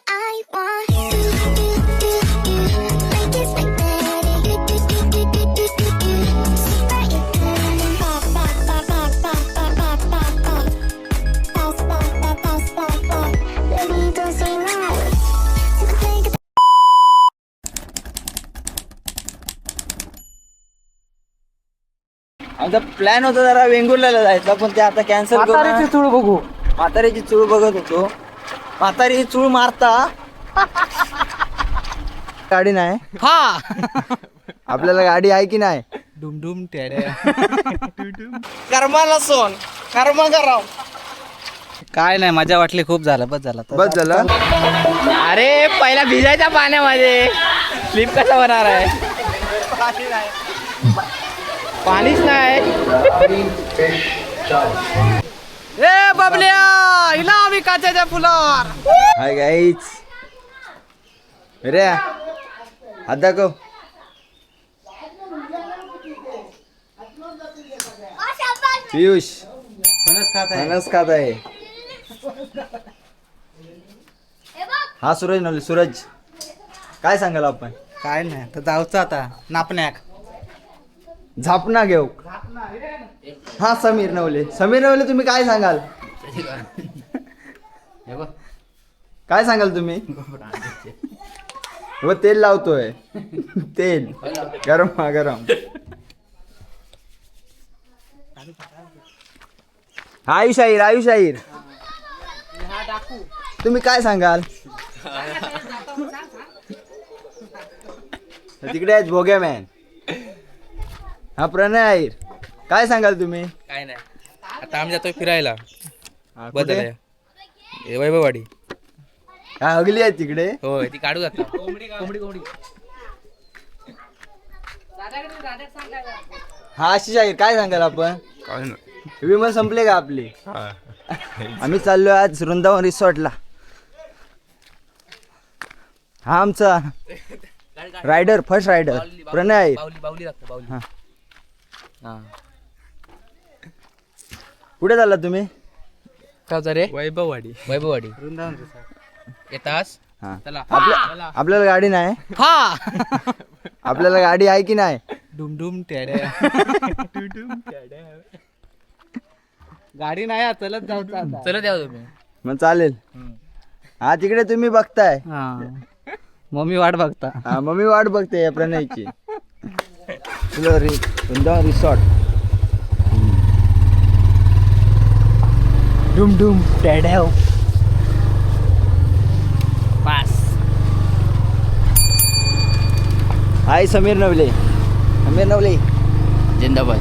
I want make it sweet, baby. Super you baby, don't say no. Think आमचा plan होता जरा वेंगुर्ल्याला जायचा, पण ते आता कॅन्सल म्हातारीची चूळ बघू. म्हातारीची चूळ बघत होतो. म्हातारी चूळ मारता गाडी नाही हा आपल्याला, गाडी आहे की नाही? डुमडुम टेड्या कर्माला सोन कर्म कराव. काय नाही, मजा वाटली, खूप झालं, बस झालं बस झालं. अरे पहिला भिजायच्या पाण्यामध्ये स्लिप कसा होणार आहे? पाणीच नाही. ए बबल्या, हिला आम्ही काचेच्या फुलावर. हाय गाईच, रे हात दाखव. पियुष फणस खात आहे. हा सूरज नवले. सूरज, काय सांगाल आपण? काय नाही, तर जाऊचं आता नापण्याक. झापना घेऊ. हा समीर नवले. समीर नवले, तुम्ही काय सांगाल? काय सांगाल तुम्ही? व तेल लावतोय. तेल गरम गरम. आयुष आईर, आयुष आईर, तुम्ही काय सांगाल? तिकडे आहेत भोग्या मॅन. हा प्रणय आईर, काय सांगाल तुम्ही? काय नाही, आता आम्ही जातोय फिरायला. हा, बदल कुठे? आहे वैभववाडी. हा हगली आहे तिकडे. होय, ती काढू जातो. कोंबडी हा आशिष आईर, काय सांगाल आपण? काय विमान संपले का आपले? आम्ही चाललोय आज वृंदावन रिसॉर्टला. हा आमचा रायडर, फर्स्ट रायडर प्रणय आईर. बावली लागतं, बावली. हा. हा, कुठे चालला तुम्ही? काय रे? वैभववाडी. वैभववाडी येतास. हा, चला. आपल्याला गाडी नाही. हा आपल्याला गाडी आहे की नाही? डुमडुम टेड्या गाडी नाही, चलत जाऊ. चलत यावं तुम्ही. मग चालेल. हा तिकडे तुम्ही बघताय. हा, मम्मी वाट बघता. हा मम्मी वाट बघते या प्रणयची. वृंदावन रिसॉर्ट. डुम डुम टॅड्याव. पास. हाय समीर नवले. समीर नवले जिंदाबाद.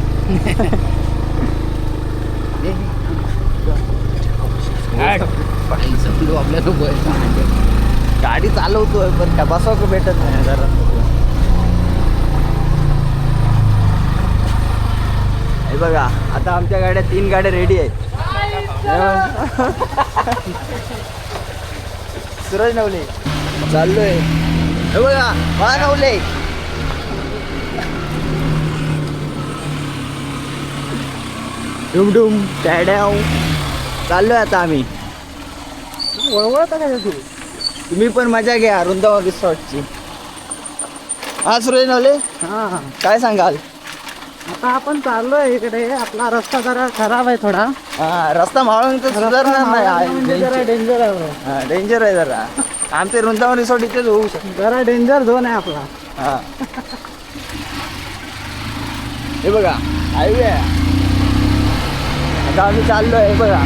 गाडी चालवतोय पण काय बसवा भेटत नाही जरा. हे बघा, आता आमच्या गाड्या 3 गाड्या रेडी आहेत. सूरज नवले चाललोय. हे बघा, हा नवले. डुम डुम टॅड्याव चाललोय आता आम्ही. वळवळता काय तू? तुम्ही पण मजा घ्या वृंदावन रिसॉर्टची. हा सूरज नवले, हा, काय सांगाल? आता आपण चाललोय इकडे. आपला रस्ता जरा खराब आहे थोडा. हा रस्ता माळून तर सुधारणार नाही. जरा डेंजर आहे. हा डेंजर आहे जरा. आमचे वृंदावन रिसॉर्ट इथेच होऊ शकते. जरा डेंजर झोन आहे आपला. हा हे बघा हायवे आहे. आता आम्ही चाललोय. हे बघा,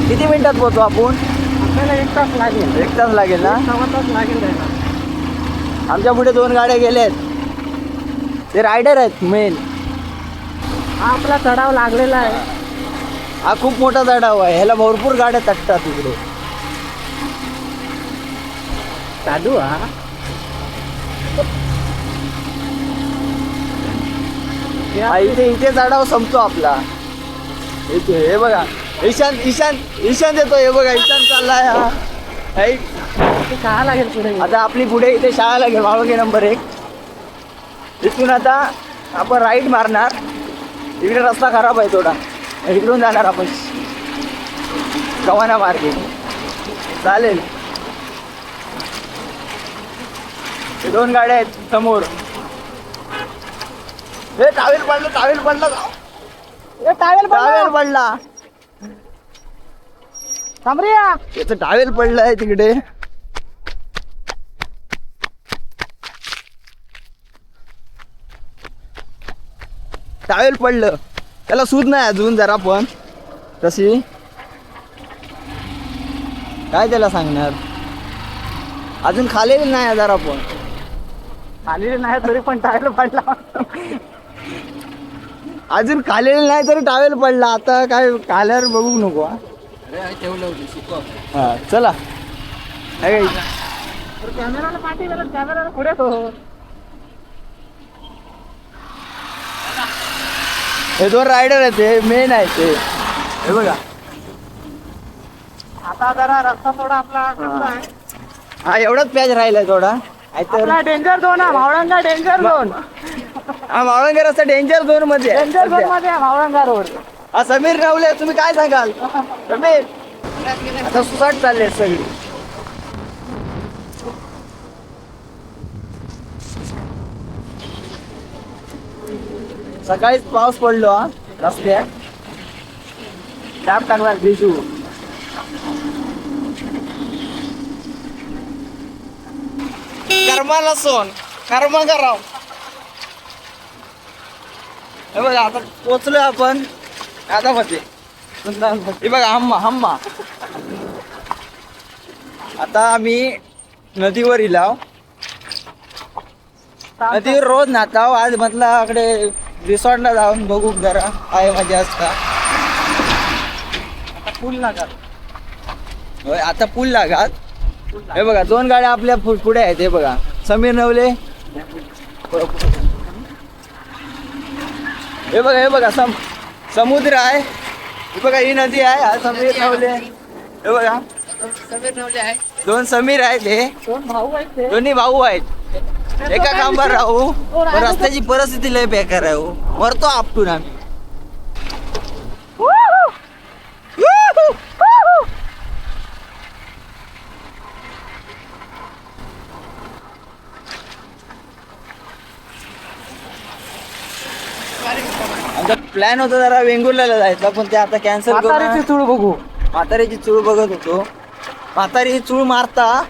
किती मिनिटात पोहोचू आपण? आपल्याला 1 तास लागेल. 1 तास लागेल ना? 1 तास लागेल जायला. आमच्या पुढे 2 गाड्या गेल्यात. ते रायडर आहेत मेन. हा आपला चढाव लागलेला आहे. हा खूप मोठा चढाव आहे. ह्याला भरपूर गाड्या तटतात तिकडे. साधू हा. इथे चढाव संपतो आपला. इथे हे बघा, ईशान येतो. हे बघा, ईशान चाललाय. हा शाळा लागेल पुढे. आता आपली पुढे इथे शाळा लागेल, माळुंगे नंबर 1. इथून आता आपण राईट मारणार. इकडे रस्ता खराब आहे थोडा. इकडून जाणार आपण कवाना मार्केट. चालेल. हे 2 गाड्या आहेत समोर. हे टावेल पडला टावेल पडला. त्याचं टावेल पडलंय तिकडे. टावेल पडलं त्याला सूज नाही अजून जरा पण तशी काय त्याला सांगणार. अजून खालेली नाही जरा पण खालेली नाही तरी पण टावेल पडला. अजून खालेली नाही तरी टावेल पडला. आता काय खाल्यावर बघू नको. हा चला. कॅमेराला पाठी कॅमेराला पुढे तो. हे 2 रायडर आहेत ते मेन आहे ते. हे बघा आता जरा रस्ता थोडा आपला हा एवढाच पॅच राहिलाय थोडा. डेंजर झोन आहे मावळंगा. Danger zone. हा मावळंगा रस्ता डेंजर झोन मध्ये आहे. डेंजर झोन मध्ये आहे मावळंगा रोड. हा समीर रावले तुम्ही काय सांगाल. समीर आता सुसाट चालले सगळी. सकाळीच पाऊस पडलो हा रस्त्यात. टॅप टाकला बिजू. कर्माला सोन कर्म कराव. हे बघा आता पोचलोय आपण आता मध्ये. हे बघा हम्मा. आता आम्ही नदीवर इलाव. नदीवर रोज नाताव. आज म्हटलं इकडे रिसॉर्टला जाऊन बघू जरा आहे मजा असता. पूल लागत. होय आता पूल लागात. हे बघा 2 गाड्या आपल्या पुढे आहेत. हे बघा समीर नवले. हे बघा समुद्र आहे. हे बघा ही नदी आहे. हा समीर नवले. हे बघा समीर नवले आहे. 2 समीर आहेत. हे 2 भाऊ आहेत ते. दोन्ही भाऊ आहेत. एका खांबावर राहू पण रस्त्याची परिस्थिती लय बेकार आहे. मरतो आपटून आम्ही. आमचा प्लॅन होता जरा वेंगुर्ल्याला जायचा पण ते आता कॅन्सल म्हातारीची चूळ बघू. म्हातारीची चूळ बघत होतो. म्हातारी चूळ मारता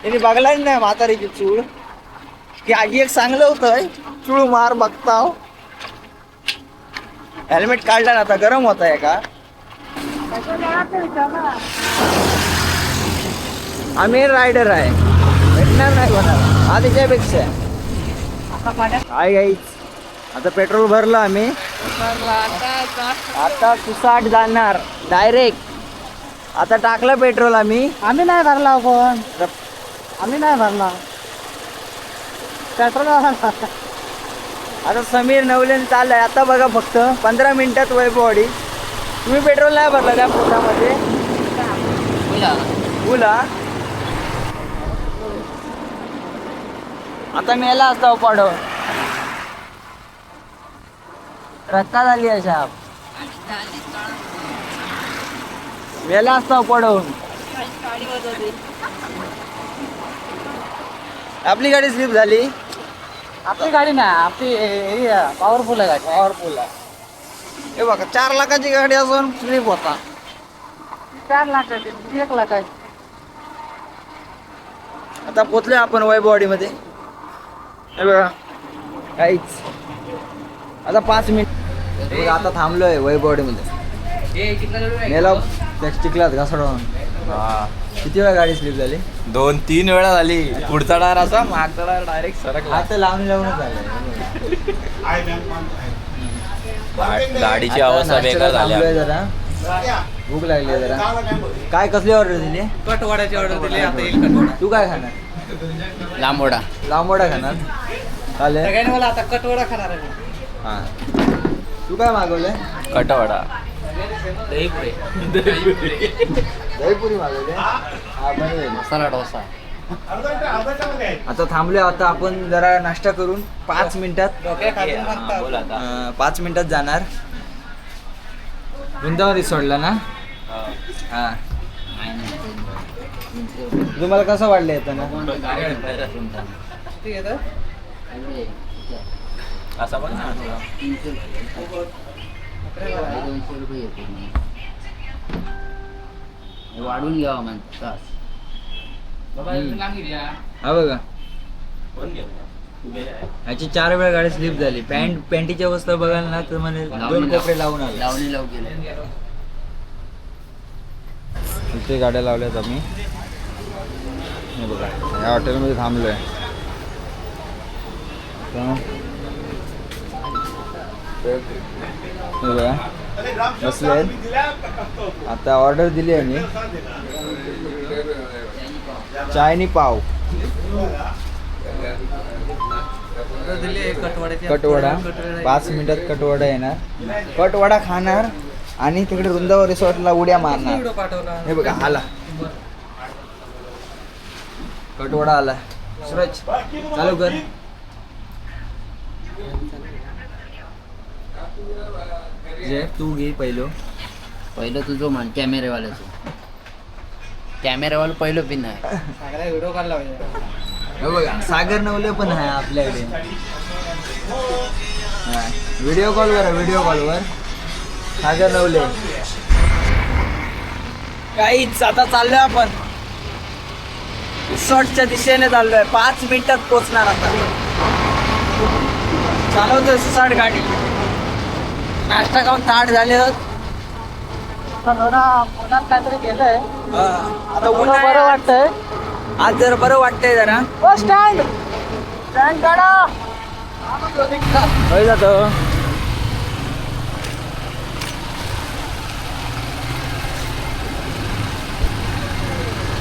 त्यांनी बघलाच नाही म्हातारीची चूळ. की आधी एक चांगलं होतं चूळ मार बघता. हेल्मेट काढला ना आता गरम होत आहे का. आम्ही रायडर आहे भेटणार नाही कोणाला आधीच्यापेक्षा. काय गाईच आता पेट्रोल भरलं आम्ही. आता सुसाट जाणार डायरेक्ट. आता टाकलं पेट्रोल आम्ही. आम्ही नाही भरला कोण. आम्ही नाही भरला पेट्रोल. आता समीर नवलेन चाललंय. आता बघा फक्त 15 मिनिटात वैभववाडी. तुम्ही पेट्रोल नाही भरला त्या पोटामध्ये बोला. आता मेला असता पाडव. रस्ता झाली अशा मेला असता पडवून. आपली गाडी स्लिप झाली. आपली गाडी नाही आपली पॉवरफुल आहे. गाडी पॉवरफुल आहे. हे बघा 4 लाखाची गाडी असून स्लिप होता. 4 लाख 1 लाख आहे. आता पोचले आपण वैभववाडीमध्ये. हे बघा काहीच आता 5 मिनिट. आता थांबलोय वैभववाडीमध्ये. मेला चिखलात घासडून. किती वेळा गाडी स्लिप झाली. 2-3 वेळा झाली. पुढचा टायर असा मागचा टायर डायरेक्ट सरकला. आता लावूनच झालं. गाडीची अवस्था बेकार झाली. जरा भूक लागली जरा. काय कसली ऑर्डर दिली. कटवाड्याची ऑर्डर दिली. आता येईल कटवाडा. तू काय खाणार. लांबोडा लांबोडा खाणार. चालेल. सगळ्यांनी मला आता कटवाडा खाणार आहे. हा तू काय मागवलंय. कटवाडा. दहीपुरी मागवले. हा बरोबर. मसाला डोसा. आता थांबलोय. आता आपण जरा नाश्ता करून 5 मिनिटात 5 मिनिटात जाणार वृंदावन रिसॉर्टला ना. हा तुम्हाला कसं वाटलं येताना? वाढून घ्यावा म्हणतात. हा बघा ह्याची 4 वेळा गाडी स्लिप झाली. पॅन्टीची अवस्था बघाल ना तर म्हणे 2 कोपरे लावून आले. लावणी लावून गेले. इथे गाड्या लावल्यात आम्ही. हे बघा या हॉटेलमध्ये थांबलोय. हे बघा बसले. आता ऑर्डर दिली आहे मी चाय आणि पाव. कटवडा 5 मिनिटात कटवडा येणार. कटवडा खाणार आणि तिकडे वृंदावन रिसॉर्टला उड्या मारणार. हे बघा आला कटवडा आला. सूरज चालू कर. जे तू घे पहिलं तुझं मान कॅमेरेवाल्याचं. कॅमेरावाला पहिलं पिन आहे. व्हिडिओ काढला हे बघा सागर नवले पण आहे आपल्याकडे. व्हिडिओ कॉल करा. व्हिडिओ कॉलवर सागर नवले. काहीच आता चाललोय आपण रिसॉर्टच्या दिशेने चाललोय. 5 मिनिटात पोहोचणार. आता चालवतोय सुसाट गाडी. नाश्ता खाऊन ताट झाले. काहीतरी केलंय. आता बरं वाटतंय. आज जरा बरं वाटतंय जरा. स्टँड स्टँड काढा. होय जातो.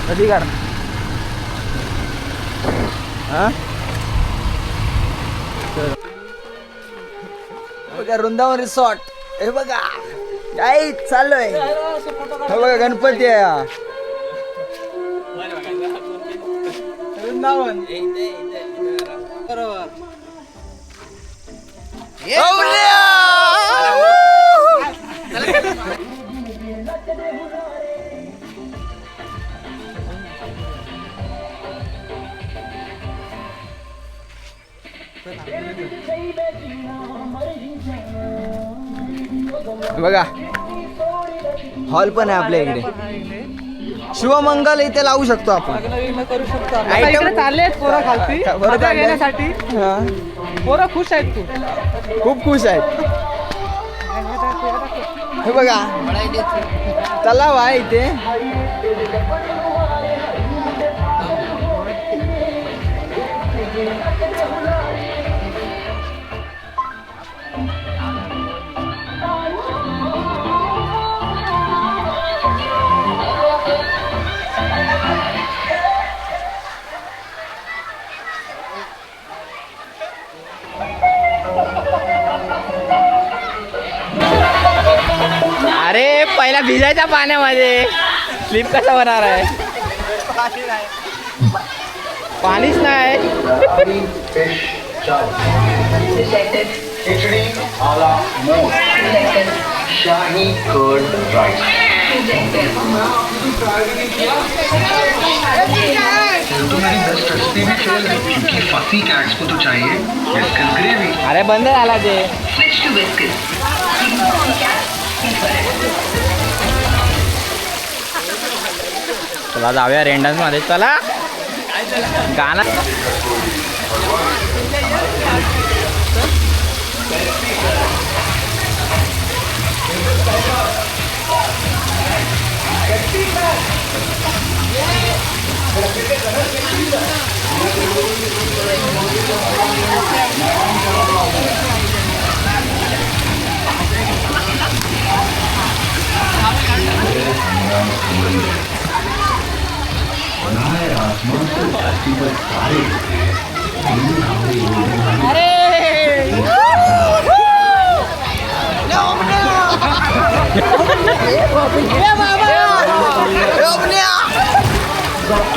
कधी काढ. हा बघा वृंदावन रिसॉर्ट. हे बघा काय चाललोय. हे बघा गणपती आहे हा. वृंदावन बरोबर. बघा हॉल पण आहे आपल्या इकडे. शिवमंगल इथे लावू शकतो आपण. करू शकतो. Item- चालले पोरं खालती बरं मजा चाललंय. घेण्यासाठी. हा. पोरं खुश आहेत. तू खूप खुश आहेत. हे बघा तलाव आहे इथे. अरे पहिला भिजायचा पाण्यामध्ये. स्लिप कसं होणार आहे? पाणीच नाही. खिचड़ी आला मोर शाही कर्ड राइस तो मेरी बेस्ट रेसिपी भी फेल है क्योंकि फसी कैट्स को तो चाहिए विस्कस ग्रेवी. अरे बंद झाला ते. चला जाऊया रेंडन्स मध्ये. चला गाणं.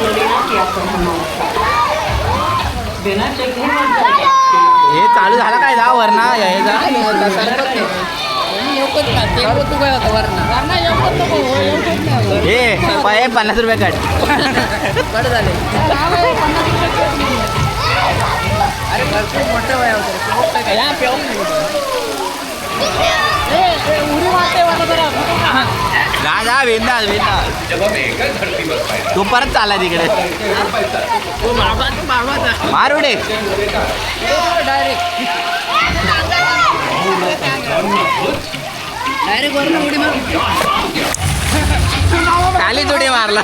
Florida, que é a ना यायचा हे 50 रुपये कट झाले अरे भरपूर मोठं वय उडी मारते जा बिंदास तू परत चालला तिकडे मार उडे डायरेक्ट वरून उडी मार खाली उडी मारला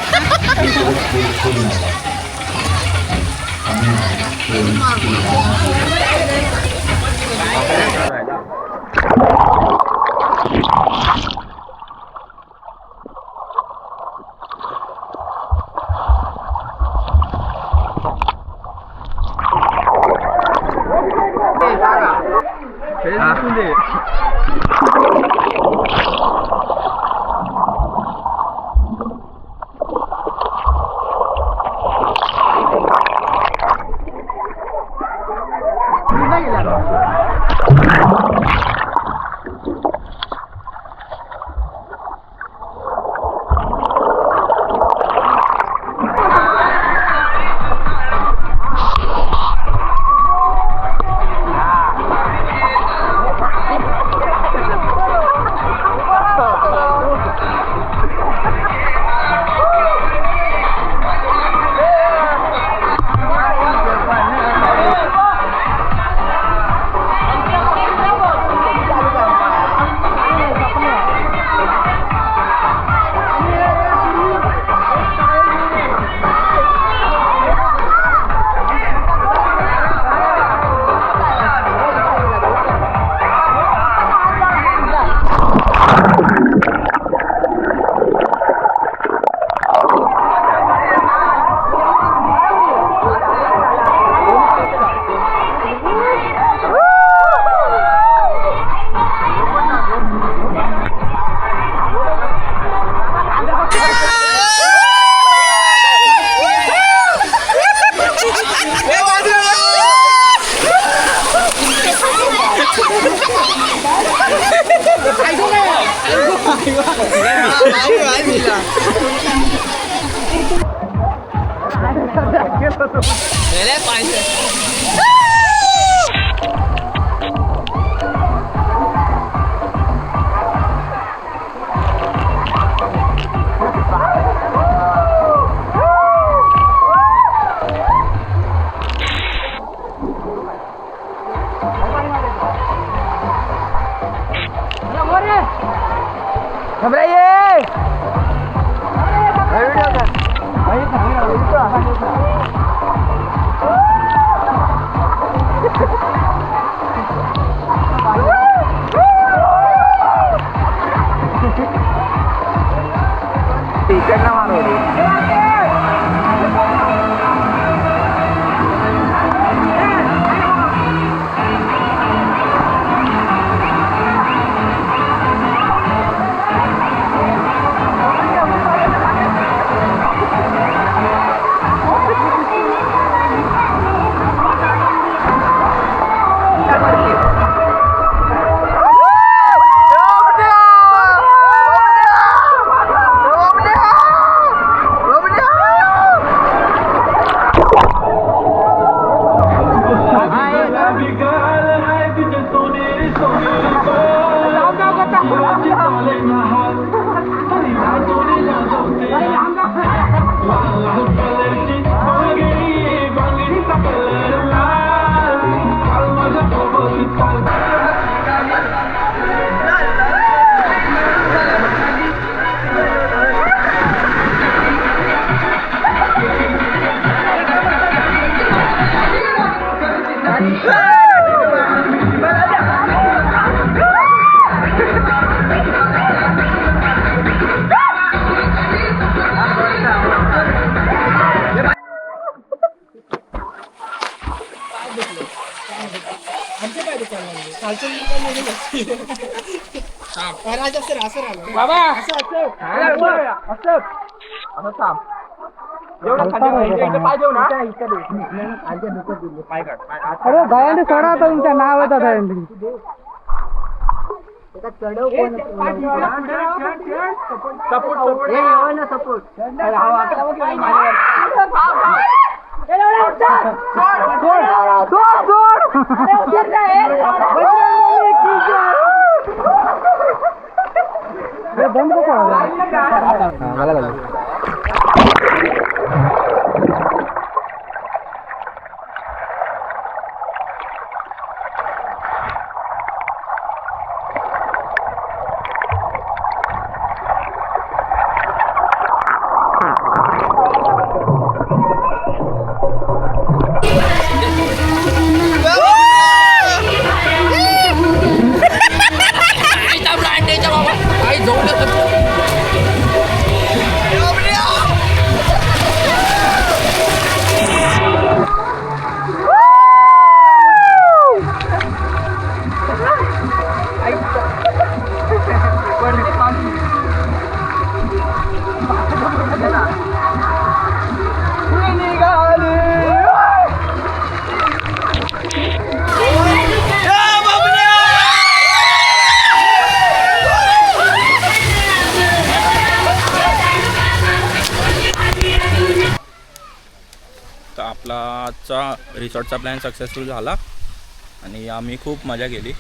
बाबा असं थांब अरे दयांडी सोडा आता तुमच्या नाव येतं दयांडी. बंद तर आपला आजचा रिसॉर्टचा प्लॅन सक्सेसफुल झाला आणि आम्ही खूप मजा केली.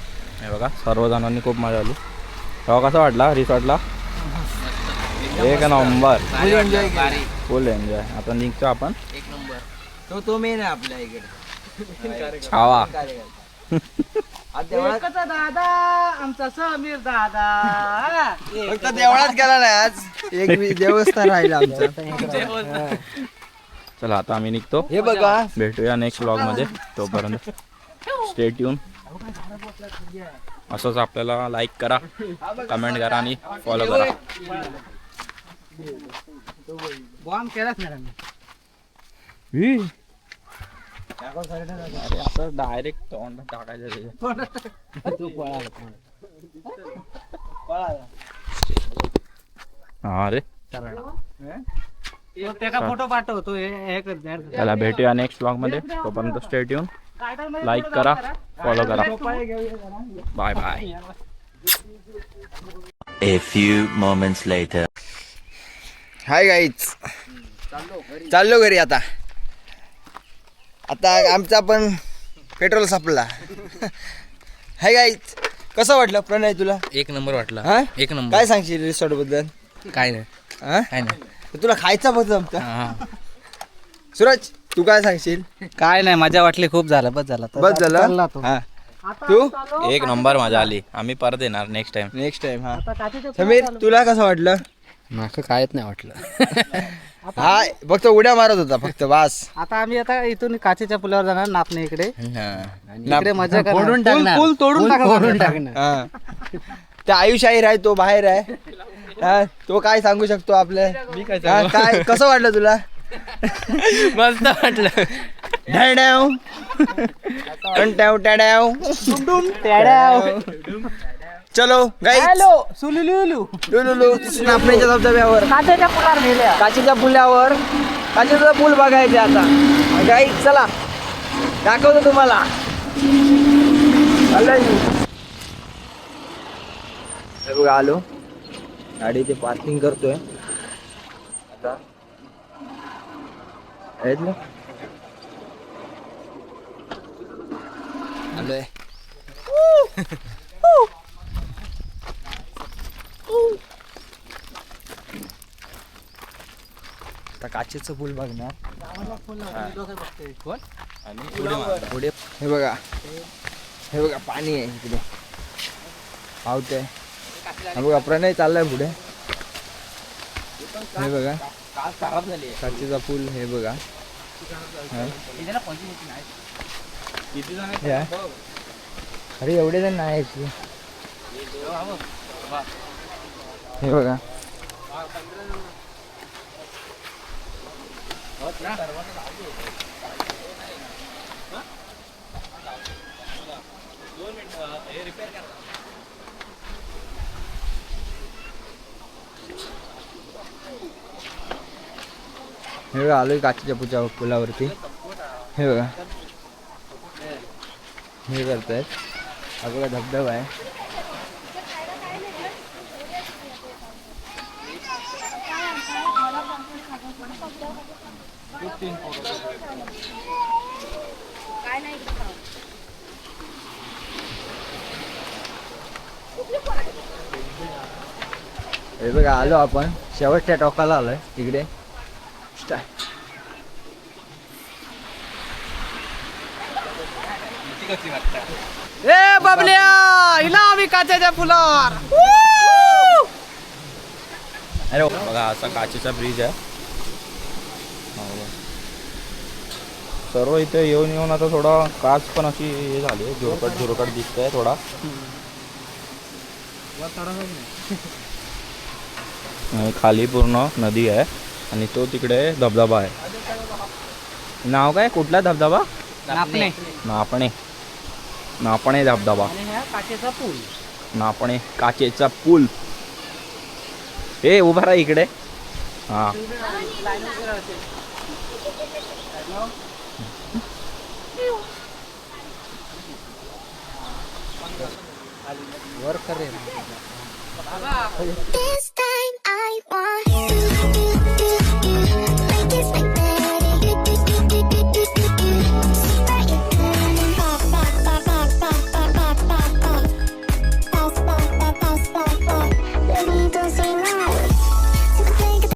हे बघा सर्वजणांनी खूप मजा आली. तेव्हा कसा वाटला रिसॉर्टला? एक नंबर, फुल एन्जॉय. आता निघतो आपण. एक नंबर तो मेन आहे आपल्या इकडे. छावा दादा आमचा समीर दादा फक्त देवळात गेला नाही आज, एक देवस्थान राहिलं आमचं. चला आता आम्ही निघतो. हे बघा, भेटूया नेक्स्ट व्लॉग मध्ये. तोपर्यंत स्टे ट्यून. असंच आपल्याला लाईक करा, कमेंट करा आणि फॉलो करा. बॉम्ब केलाच नाही. अरे असं डायरेक्ट तोंड टाकायचं. अरे त्याचा फोटो पाठवतो. त्याला भेटूया नेक्स्ट व्लॉग मध्ये. तोपर्यंत स्टे ट्यून, लाईक करा, फॉलो करा. Bye bye. A few moments later. Hi guys, चाललो घरी आता. आता आमचा पण पेट्रोल संपला. हाय गाईज, कसं वाटलं प्रणय तुला? एक नंबर वाटला. हा? एक नंबर. काय सांगशील रिसॉर्ट बद्दल? काय नाही, हा? काय नाही. तुला खायचा बद्दल जमतं? हा. सूरज, तू काय सांगशील? काय नाही, मजा वाटली, खूप झालं, बस झालं. बस झालं. हा. तू? एक नंबर मजा आली. आम्ही परत येणार नेक्स्ट टाइम. Next time. हा समीर, तुला कसं वाटलं? माका कायच नाही वाटलं. हा फक्त उड्या मारत होता फक्त, बास. आता आम्ही आता इथून काचेच्या पुलावर जाणार, नापणे इकडे. हा. इकडे मजा करणार. फोडून टाकणार. पूल तोडून फोडून टाकणार. हा. ते आयुष आहे आहे, तो बाहेर आहे. हा, तो काय सांगू शकतो आपल्या? हा, काय कसं वाटलं तुला? मस्त वाटलं. ढॅड्याव टंट्याव टॅड्याव चलो गाईज, सुलुलुलु लुलुलु नापणीच्या धबधब्यावर, काचेच्या पुलावर गेल्या. काचेच्या पुलावर. काचेचा पूल बघायचे आता गाईज. चला दाखवतो तुम्हाला. हे बघा, आलो. गाडी ते पार्किंग करतोय आता. आहेत ना, आलोय. आता काचेचं पूल बघणार. पुढे हे बघा, हे बघा पाणी आहे इकडे, पावतंय. हे बघा प्रणय चाललाय पुढे. हे बघा काचेचा पूल. हे बघा, अरे एवढे जण नाही. हे बघा, हे बघा आलोय काचेच्या पुलावरती. हे बघा हे करतायत. हा बघा धबधबा आहे. हे बघा आलो आपण शेवटच्या टोकाला आलोय तिकडे. ए बबल्या हिला आम्ही काचेच्या फुलावर. अरे बघा असा काचेचा ब्रिज आहे. सर्व इथे येऊन येऊन आता थोडा काच पण अशी हे झाली झुरकट दिसतंय थोडा. आणि खाली पूर्ण नदी आहे आणि तो तिकडे धबधबा आहे. नाव काय कुठला धबधबा? नापणे. नापणे धबधबा. काचेचा पूल. नापणे काचेचा पूल. हे उभा राहा इकडे. हा वर करे This